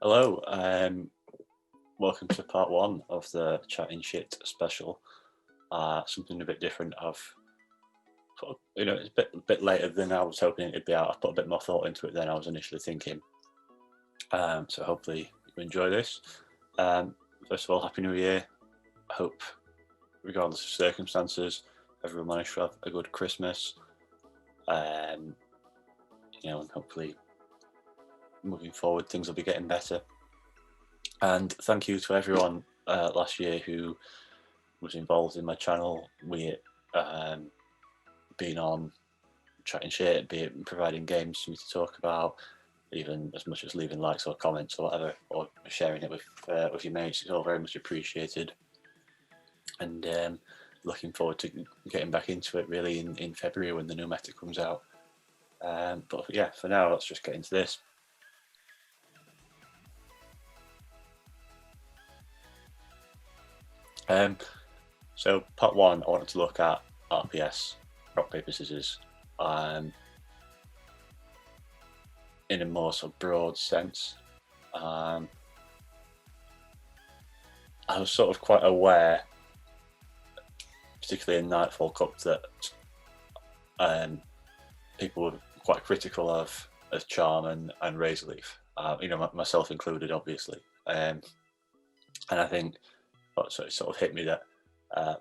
Hello, welcome to part one of the Chatting Shit special. Something a bit different. It's a bit later than I was hoping it'd be out. I've put a bit more thought into it than I was initially thinking. So hopefully you enjoy this. First of all, Happy New Year. I hope, regardless of circumstances, everyone managed to have a good Christmas. And hopefully moving forward, things will be getting better. And thank you to everyone last year who was involved in my channel, be it being on Chatting Shit, be it providing games for me to talk about, even as much as leaving likes or comments or whatever, or sharing it with your mates. It's all very much appreciated. And looking forward to getting back into it really in February when the new meta comes out. But yeah, for now, let's just get into this. So part one, I wanted to look at RPS, rock, paper, scissors, in a more sort of broad sense. I was sort of quite aware, particularly in Nightfall Cup, that people were quite critical of Charm and Razor Leaf, myself included, obviously. And I think so it sort of hit me that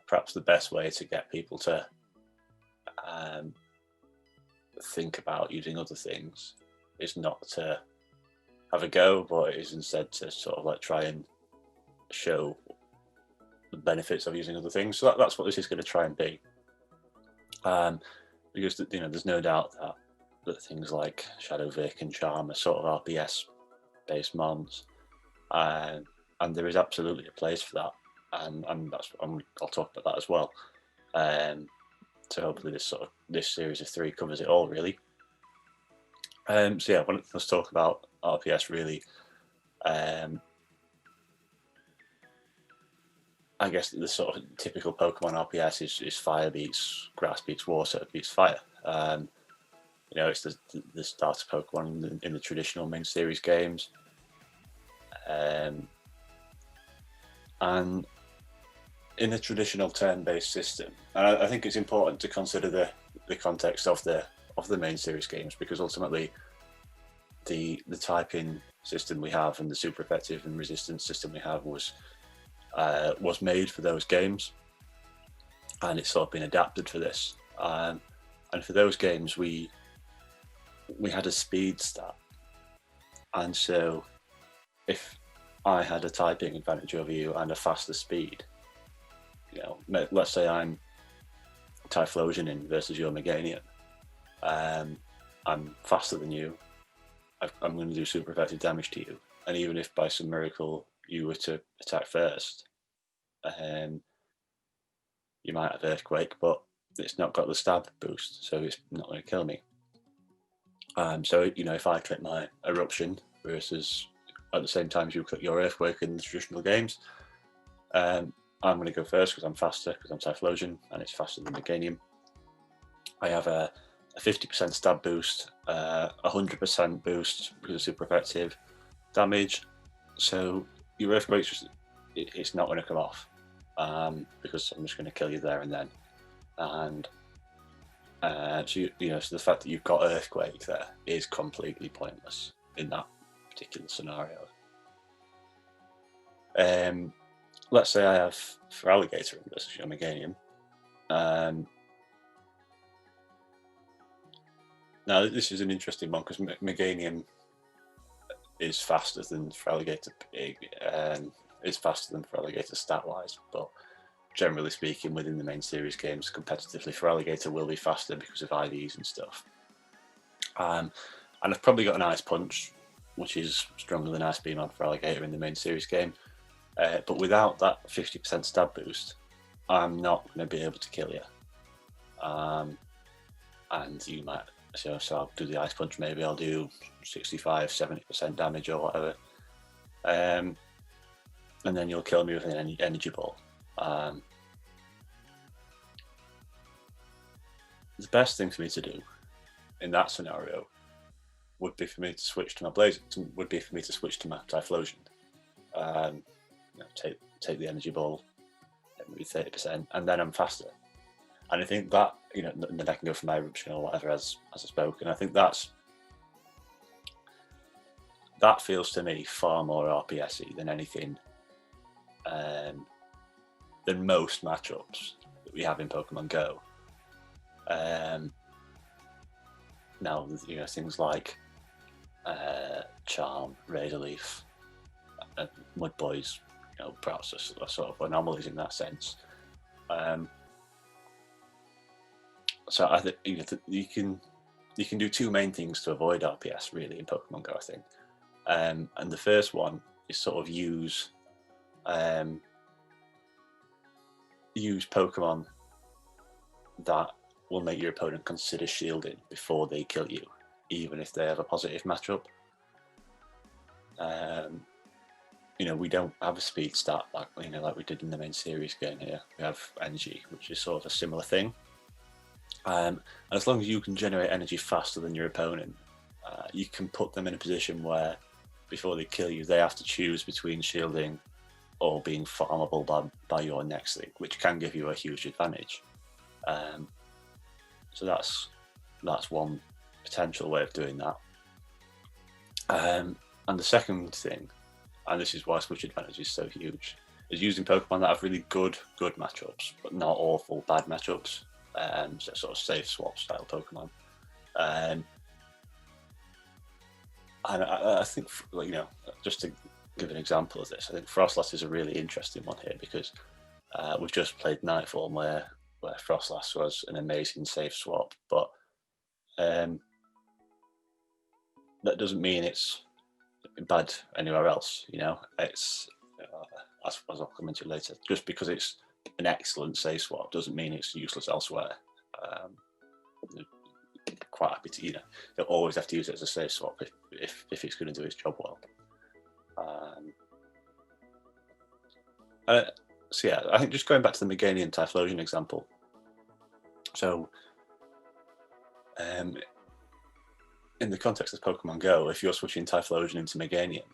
perhaps the best way to get people to think about using other things is not to have a go, but it is instead to sort of like try and show the benefits of using other things. So that's what this is going to try and be. Because there's no doubt that things like Shadow Vic and Charm are sort of RPS based mons, and there is absolutely a place for that. And I'll talk about that as well. So hopefully this series of 3 covers it all, really. So yeah, let's talk about RPS really. I guess the sort of typical Pokemon RPS is fire beats grass beats water beats fire. It's the starter Pokemon in the traditional main series games. And in the traditional turn-based system, and I think it's important to consider the context of the main series games, because ultimately the typing system we have and the super effective and resistance system we have was made for those games, and it's sort of been adapted for this. And for those games, we had a speed stat, and so if I had a typing advantage over you and a faster speed, let's say I'm Typhlosion versus your Meganium. I'm faster than you. I'm going to do super effective damage to you. And even if by some miracle you were to attack first, you might have Earthquake, but it's not got the stab boost, so it's not going to kill me. So if I click my Eruption versus at the same time as you click your Earthquake in the traditional games, I'm going to go first because I'm faster, because I'm Typhlosion, and it's faster than Meganium. I have a 50% stab boost, 100% boost because of super effective damage. So your Earthquake, it's not going to come off, because I'm just going to kill you there and then. And so the fact that you've got Earthquake there is completely pointless in that particular scenario. Let's say I have Feraligatr versus your Meganium. Now this is an interesting one because Meganium is faster than Feraligatr. Is faster than Feraligatr stat-wise, but generally speaking, within the main series games, competitively, Feraligatr will be faster because of IVs and stuff. And I've probably got an Ice Punch, which is stronger than Ice Beam on Feraligatr in the main series game. But without that 50% stab boost, I'm not going to be able to kill you. And you might, so I'll do the Ice Punch, maybe I'll do 65, 70% damage or whatever. And then you'll kill me with an Energy Ball. The best thing for me to do in that scenario would be for me to switch to my Blaze. Would be for me to switch to my Typhlosion. Take the energy ball, maybe 30%, and then I'm faster. And I think that, then I can go for my eruption or whatever as I spoke. And I think that feels to me far more RPS-y than anything, than most matchups that we have in Pokemon Go. Now, things like Charm, Razor Leaf, Mud Boys, perhaps are sort of anomalies in that sense. So I think you can do two main things to avoid RPS really in Pokemon Go, I think. And the first one is sort of use Pokemon that will make your opponent consider shielding before they kill you, even if they have a positive matchup. We don't have a speed stat like we did in the main series game here. We have energy, which is sort of a similar thing. And as long as you can generate energy faster than your opponent, you can put them in a position where before they kill you, they have to choose between shielding or being farmable by your next league, which can give you a huge advantage. So that's one potential way of doing that. And the second thing, and this is why switch advantage is so huge, is using Pokemon that have really good matchups, but not awful bad matchups. So sort of safe swap style Pokemon. And I think, just to give an example of this, I think Frostlass is a really interesting one here because we've just played Nightfall where Frostlass was an amazing safe swap, but that doesn't mean it's bad anywhere else. It's as I'll come into later. Just because it's an excellent safe swap doesn't mean it's useless elsewhere. Quite happy to, you'll always have to use it as a safe swap if it's going to do its job well. So yeah, I think just going back to the Meganium Typhlosion example. So, in the context of Pokemon Go, if you're switching Typhlosion into Meganium,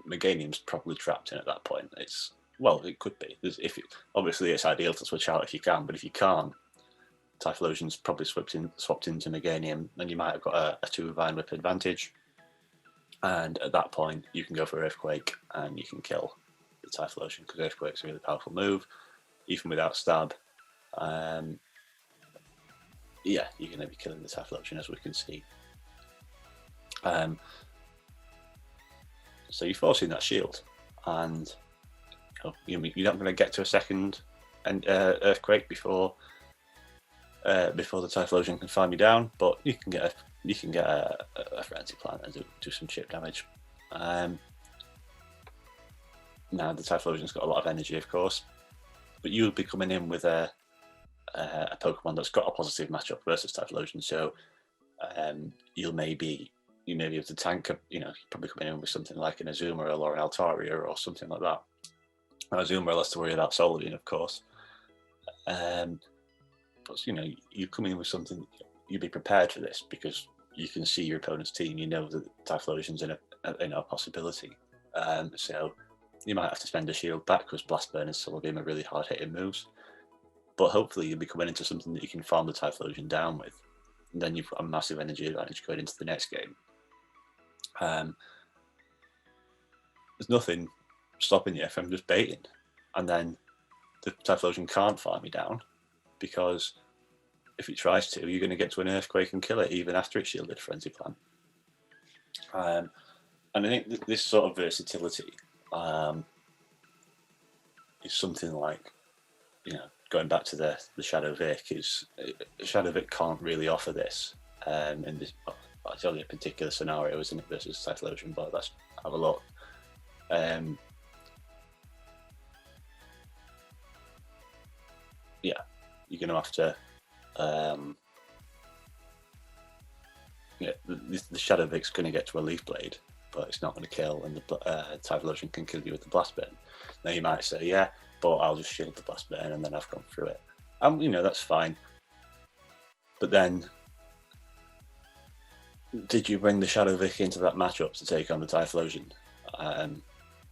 Meganium's probably trapped in at that point. It could be. Obviously, it's ideal to switch out if you can, but if you can't, Typhlosion's probably swapped into Meganium, then you might have got a 2 Vine Whip advantage. And at that point, you can go for Earthquake and you can kill the Typhlosion because Earthquake's a really powerful move, even without stab. You're going to be killing the Typhlosion, as we can see. So you're forcing that shield, and you're not going to get to a second Earthquake before the Typhlosion can farm you down, but you can get a Frenzy Plant and do some chip damage. Now the Typhlosion's got a lot of energy, of course, but you'll be coming in with a Pokemon that's got a positive matchup versus Typhlosion, so you may be able to tank you're probably coming in with something like an Azumarill or an Altaria or something like that. Now, Azumarill has to worry about Solarine, of course. But you come in with something, you'll be prepared for this because you can see your opponent's team. You know that Typhlosion's in a possibility. So you might have to spend a shield back because Blast Burn and Solar Beam are really hard hitting moves. But hopefully you'll be coming into something that you can farm the Typhlosion down with, and then you've got a massive energy advantage going into the next game. There's nothing stopping you from just baiting, and then the Typhlosion can't farm you down because if it tries to, you're going to get to an Earthquake and kill it even after it's shielded Frenzy Plant. And I think this sort of versatility is something like, going back to the Shadow Vic, Shadow Vic can't really offer this in this. It's only a particular scenario, isn't it, versus Typhlosion, but let's have a look. You're going to have to. The Shadow Vic's going to get to a Leaf Blade, but it's not going to kill, and the Typhlosion can kill you with the Blast Burn. Now you might say, yeah, but I'll just shield the Blast Burn and then I've gone through it. And that's fine. But then did you bring the Shadow Vic into that matchup to take on the Typhlosion?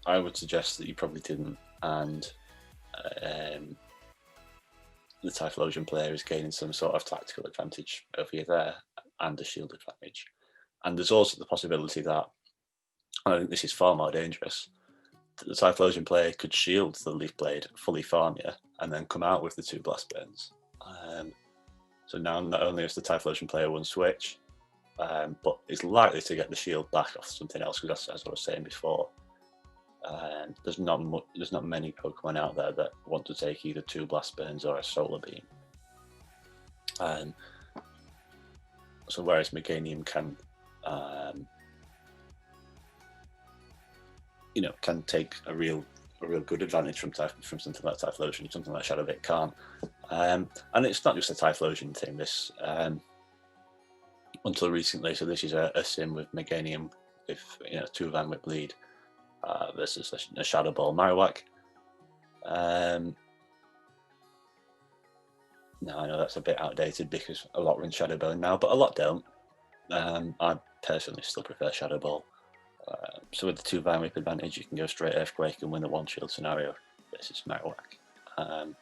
I would suggest that you probably didn't, and the Typhlosion player is gaining some sort of tactical advantage over you there, and a shield advantage. And there's also the possibility that, I think this is far more dangerous, that the Typhlosion player could shield the Leaf Blade, fully farm you, and then come out with the 2 Blast Burns. So now not only has the Typhlosion player one switch, but is likely to get the shield back off something else, because as I was saying before, there's not many Pokemon out there that want to take either 2 Blast Burns or a Solar Beam. So whereas Meganium can, can take a real good advantage from something like Typhlosion, something like Shadow Vic can't. And it's not just a Typhlosion thing. This until recently, so this is a sim with Meganium, if 2 Van with Bleed versus a Shadow Ball Marowak. Now I know that's a bit outdated because a lot run Shadow Bone now, but a lot don't. I personally still prefer Shadow Ball. So with the 2 Vine Whip advantage, you can go straight Earthquake and win the 1 shield scenario versus Marowak.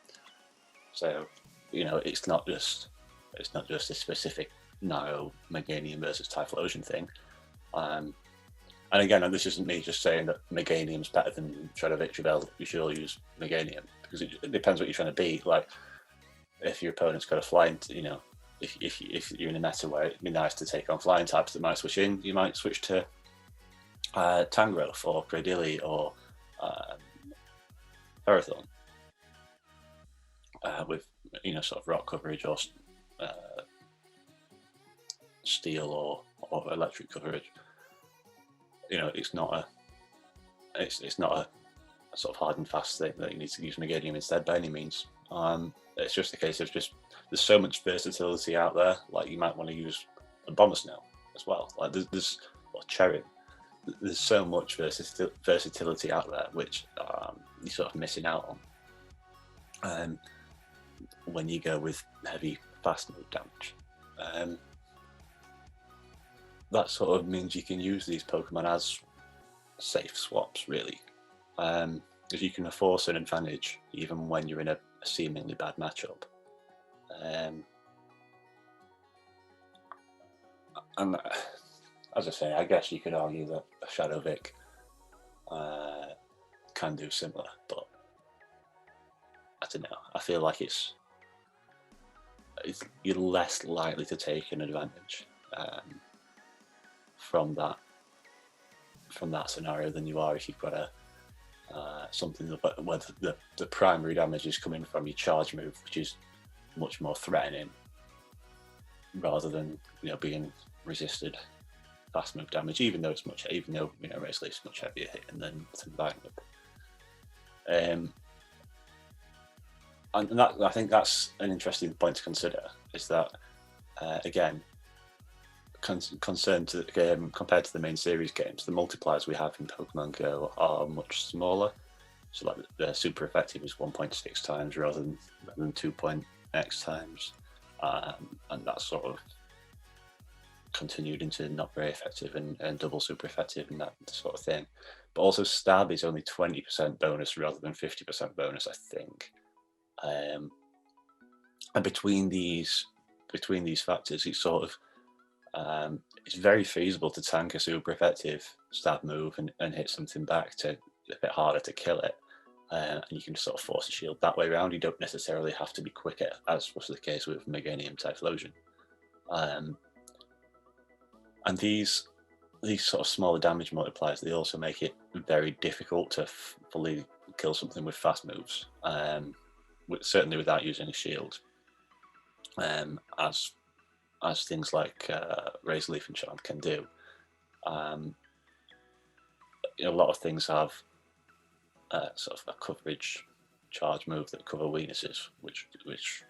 So it's not just a specific narrow Meganium versus Typhlosion thing. And again, this isn't me just saying that Meganium's better than Shadow Vic. You should all use Meganium, because it depends what you're trying to beat. Like, if your opponent's got a flying, if you're in a meta where it'd be nice to take on flying types that might switch in, you might switch to Tangrowth or Cradily or Ferrothorn with sort of rock coverage or steel or electric coverage. It's not a sort of hard and fast thing that you need to use Meganium instead by any means. It's just a case of there's so much versatility out there. Like, you might want to use a Bombasnell as well. Like there's Cherry. There's so much versatility out there, which you're sort of missing out on when you go with heavy fast move damage. That sort of means you can use these Pokemon as safe swaps, really, because you can force an advantage even when you're in a seemingly bad matchup. And as I say, I guess you could argue that a Shadow Vic can do similar, but I don't know. I feel like you're less likely to take an advantage from that scenario than you are if you've got something where the primary damage is coming from your charge move, which is much more threatening, rather than being resisted fast move damage, even though Razor Leaf's much heavier hitting than Vine Whip. And that, I think that's an interesting point to consider, is that again, concerned to the game compared to the main series games, the multipliers we have in Pokemon Go are much smaller. So like the super effective is 1.6 times rather than 2.x times, and that's sort of continued into not very effective and double super effective and that sort of thing. But also stab is only 20% bonus rather than 50% bonus, I think. And between these factors, it's sort of it's very feasible to tank a super effective stab move and hit something back to a bit harder to kill it. And you can sort of force a shield that way around. You don't necessarily have to be quicker, as was the case with Meganium Typhlosion. And these sort of smaller damage multipliers, they also make it very difficult to fully kill something with fast moves, certainly without using a shield, as things like Razor Leaf and Charm can do. A lot of things have sort of a coverage charge move that cover weaknesses, which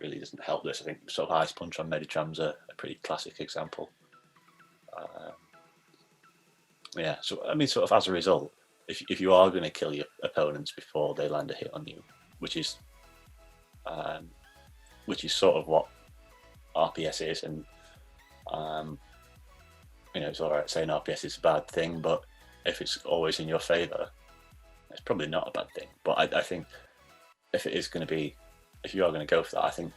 really doesn't help this. I think sort of Ice Punch on Medicham's a pretty classic example. So I mean, sort of as a result, if you are going to kill your opponents before they land a hit on you, which is sort of what RPS is, and it's all right saying RPS is a bad thing, but if it's always in your favour, it's probably not a bad thing. But I think if it is going to be, if you are going to go for that, I think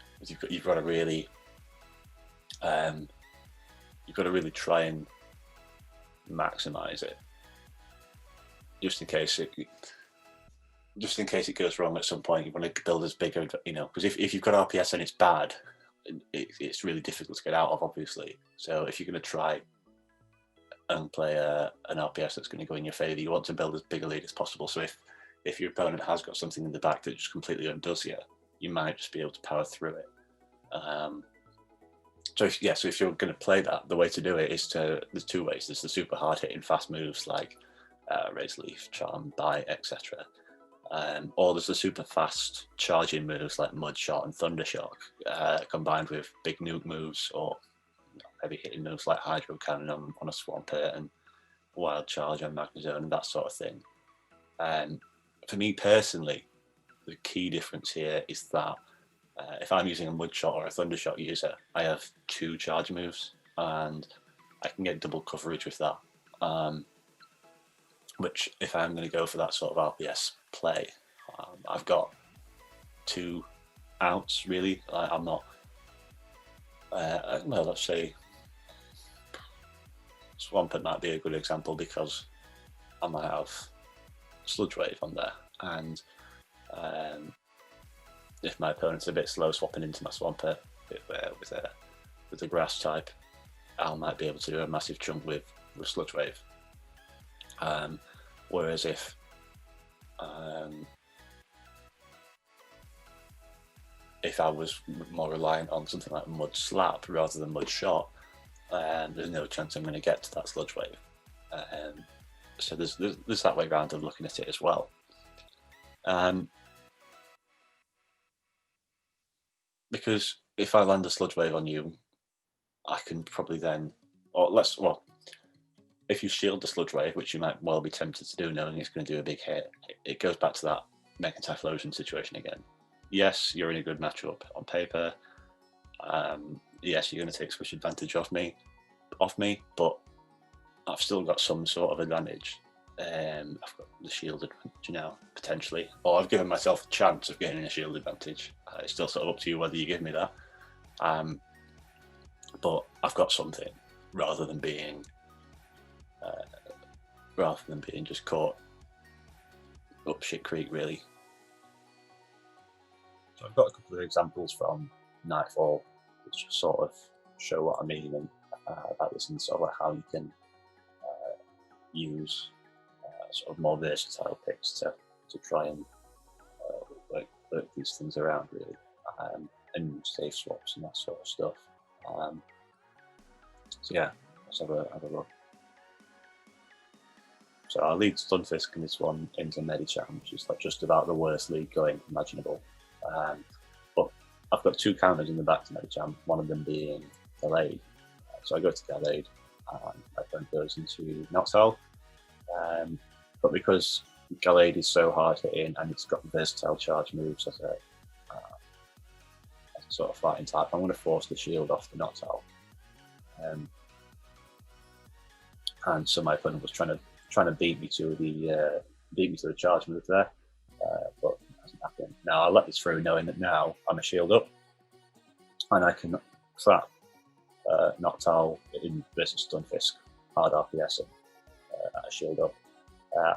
you've got to really, try and maximise it, just in case it goes wrong at some point. You want to build as bigger, because if you've got RPS and it's bad, it's really difficult to get out of, obviously. So if you're going to try and play an RPS that's going to go in your favour, you want to build as big a lead as possible. So if your opponent has got something in the back that just completely undoes you, you might just be able to power through it. So if you're going to play that, the way to do it is there's two ways. There's the super hard hitting fast moves like Razor Leaf, Charm, Bite, etc. Or there's the super fast charging moves like Mud Shot and Thunder Shock, combined with big nuke moves or heavy hitting moves like Hydro Cannon on a Swampert and Wild Charge on Magnezone and that sort of thing. For me personally, the key difference here is that if I'm using a Mud Shot or a Thunder Shot user, I have 2 charge moves and I can get double coverage with that. Which, if I'm going to go for that sort of RPS play, I've got 2 outs really. I'm not. Well, let's say Swampert might be a good example because I might have Sludge Wave on there, and if my opponent's a bit slow swapping into my Swampert with a grass type, I might be able to do a massive chunk with Sludge Wave. Whereas if I was more reliant on something like Mud Slap rather than Mud Shot, there's no chance I'm going to get to that Sludge Wave. So there's that way around of looking at it as well. Because if I land a Sludge Wave on you, I can probably then, if you shield the Sludge Wave, which you might well be tempted to do knowing it's going to do a big hit, it goes back to that Mega Typhlosion situation again. Yes, you're in a good matchup on paper. Yes, you're going to take switch advantage off me, but I've still got some sort of advantage. I've got the shield advantage now, potentially, or I've given myself a chance of getting a shield advantage. It's still sort of up to you whether you give me that. But I've got something rather than being just caught up shit creek, really. So I've got a couple of examples from Nightfall which sort of show what I mean and about this, and sort of like how you can use sort of more versatile picks to try and work these things around, really, and safe swaps and that sort of stuff. So yeah, let's have a look. So our lead Stunfisk in this one into Medicham, which is like just about the worst lead going imaginable. But I've got 2 counters in the back to Medicham, one of them being Gallade. So I go to Gallade, and my opponent goes into Noctowl. But because Gallade is so hard hitting and it's got versatile charge moves as a sort of fighting type, I'm going to force the shield off the Noctowl. And so my opponent was trying to beat me to the charge move there, but it hasn't happened. Now I let this through, knowing that now I'm a shield up, and I can trap Noctowl in versus Stunfisk, hard RPS at a shield up.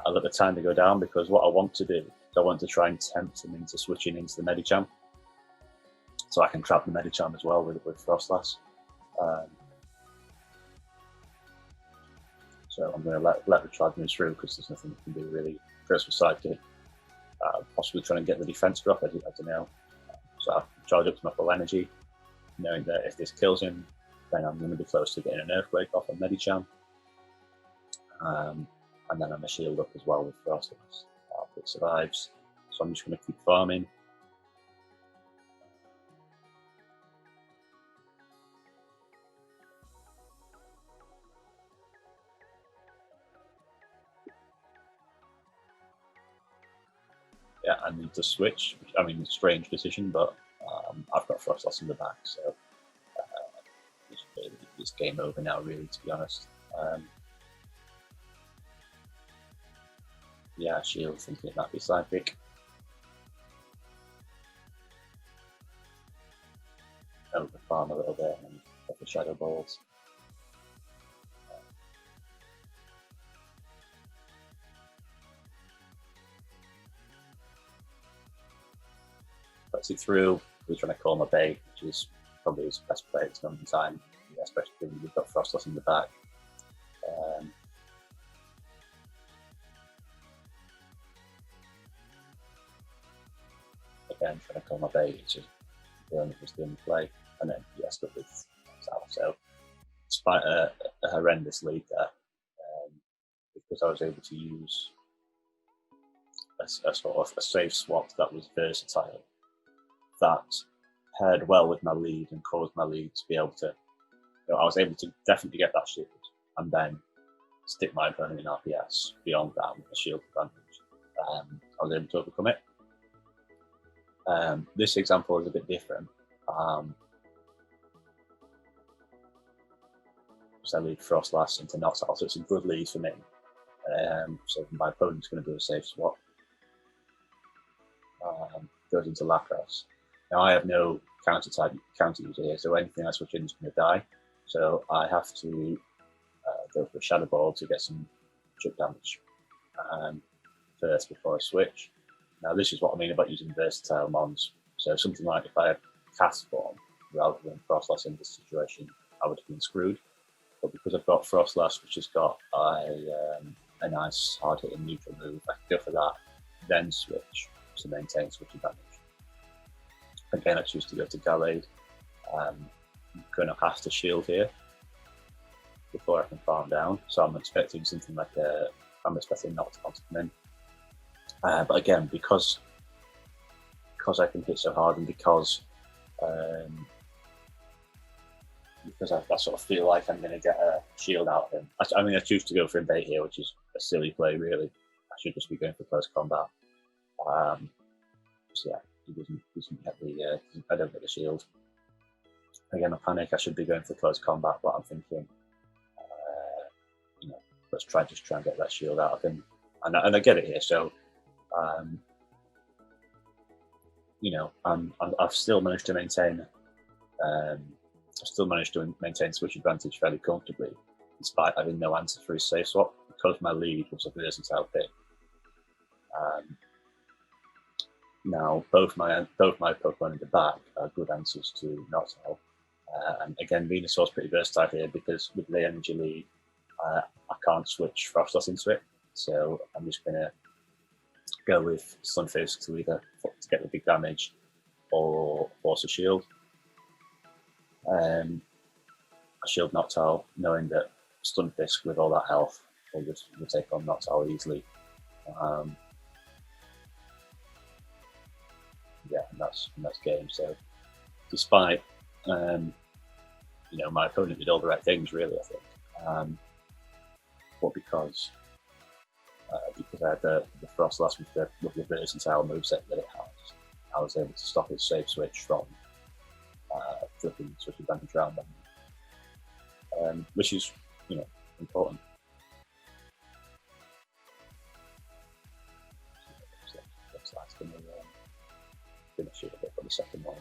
I let the timer go down because what I want to do is I want to try and tempt him into switching into the Medicham, so I can trap the Medicham as well with Frostlass. So I'm going to let the charge move through because there's nothing we can do really. First with Sidekick, possibly trying to get the defense drop, I don't know. So I charge up to my full energy, knowing that if this kills him, then I'm going to be close to getting an Earthquake off of Medicham. And then I'm a shield up as well with Frostlass. If it survives, so I'm just going to keep farming. Yeah, I need to switch. I mean, strange decision, but I've got Frostlass in the back, so it's game over now, really, to be honest. Yeah, shield, thinking it might be side pick. Over farm a little bit and get the shadow balls. Puts it through. We're trying to call my bait, which is probably his best play at this moment in time, yeah, especially when we've got Frostlass in the back. Again, trying to call my bait, which is the only play, and then yeah, stuck with Sal. So, despite a horrendous lead there, because I was able to use a sort of a safe swap that was versatile, that paired well with my lead and caused my lead to be able to, I was able to definitely get that shield and then stick my opponent in RPS beyond that with a shield advantage. I was able to overcome it. This example is a bit different. So I lead Frostlass into Noctowl, so it's a good lead for me. So my opponent's going to do a safe swap. Goes into Lapras. Now I have no counter user here, so anything I switch in is going to die. So I have to go for a Shadow Ball to get some chip damage first before I switch. Now this is what I mean about using versatile mons. So something like if I had Cast Form rather than Frostlass in this situation, I would have been screwed. But because I've got Frostlass, which has got a nice hard-hitting neutral move, I can go for that, then switch to maintain switch advantage. Again, I choose to go to Gallade. I'm going to have to shield here before I can farm down. So I'm expecting something like I'm expecting Noctowl to come in. But again, because I can hit so hard and because I sort of feel like I'm going to get a shield out of him. I mean, I choose to go for a bait here, which is a silly play, really. I should just be going for close combat. So yeah, he doesn't get the. I don't get the shield. Again, I panic. I should be going for close combat, but I'm thinking, let's try and get that shield out of him, and I get it here. So, I've still managed to maintain. Switch advantage fairly comfortably, despite having no answer for his safe swap, because my lead was a versatile pick. Now, both my Pokemon in the back are good answers to Noctowl. And again, Venusaur's pretty versatile here because with the energy lead, I can't switch Frostlass into it. So I'm just going to go with Stunfisk to either to get the big damage or force a shield. I shield Noctowl, knowing that Stunfisk with all that health will take on Noctowl easily. Yeah, and that's game. So, despite my opponent did all the right things, really, I think, but because I had the Frostlass with the versatile moveset that it has, I was able to stop his safe switch from flipping switch advantage around them, which is important. So that's going to finish it a bit for the second one.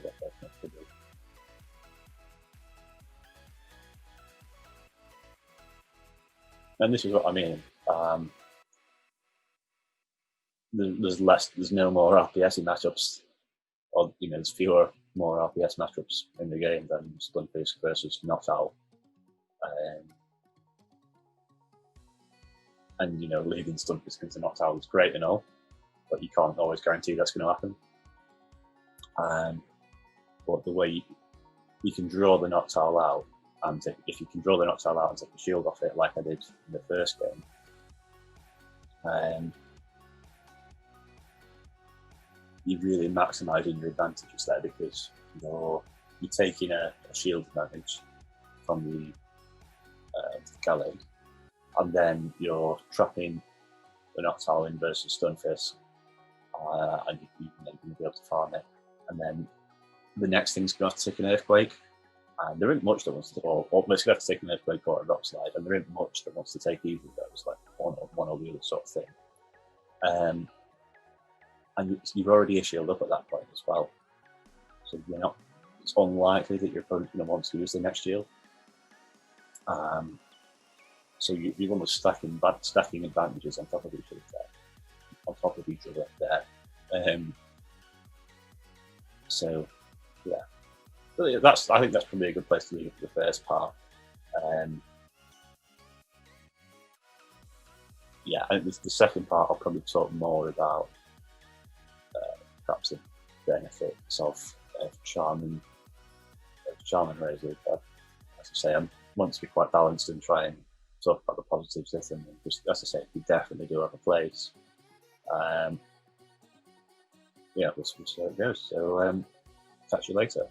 And this is what I mean. There's no more RPS matchups, or there's fewer more RPS matchups in the game than Stunfisk versus Noctowl. And leading Stunfisk into Noctowl is great and all, but you can't always guarantee that's going to happen. But the way you can draw the Noctowl out, and if you can draw the Noctowl out and take the shield off it, like I did in the first game, you're really maximising your advantages there, because you're taking a shield advantage from the Gallade, and then you're trapping the Noctowl in versus Stunfisk, and you're going to be able to farm it. And then the next thing's going to have to take an Earthquake, And there isn't much that wants to, or let's have to take an earthquake or a rock slide, and there isn't much that wants to take either of those, like one or the other sort of thing. And you've already issued up at that point as well. So you're not, it's unlikely that your opponent's going to want to use the next shield. So you're almost stacking advantages on top of each other there. So yeah. I think that's probably a good place to leave it for the first part. Yeah, I think the second part I'll probably talk more about perhaps the benefits of charming razor. But as I say, I want to be quite balanced and try and talk about the positives of them. And just, as I say, we definitely do have a place. Yeah, we'll see how it goes. So catch you later.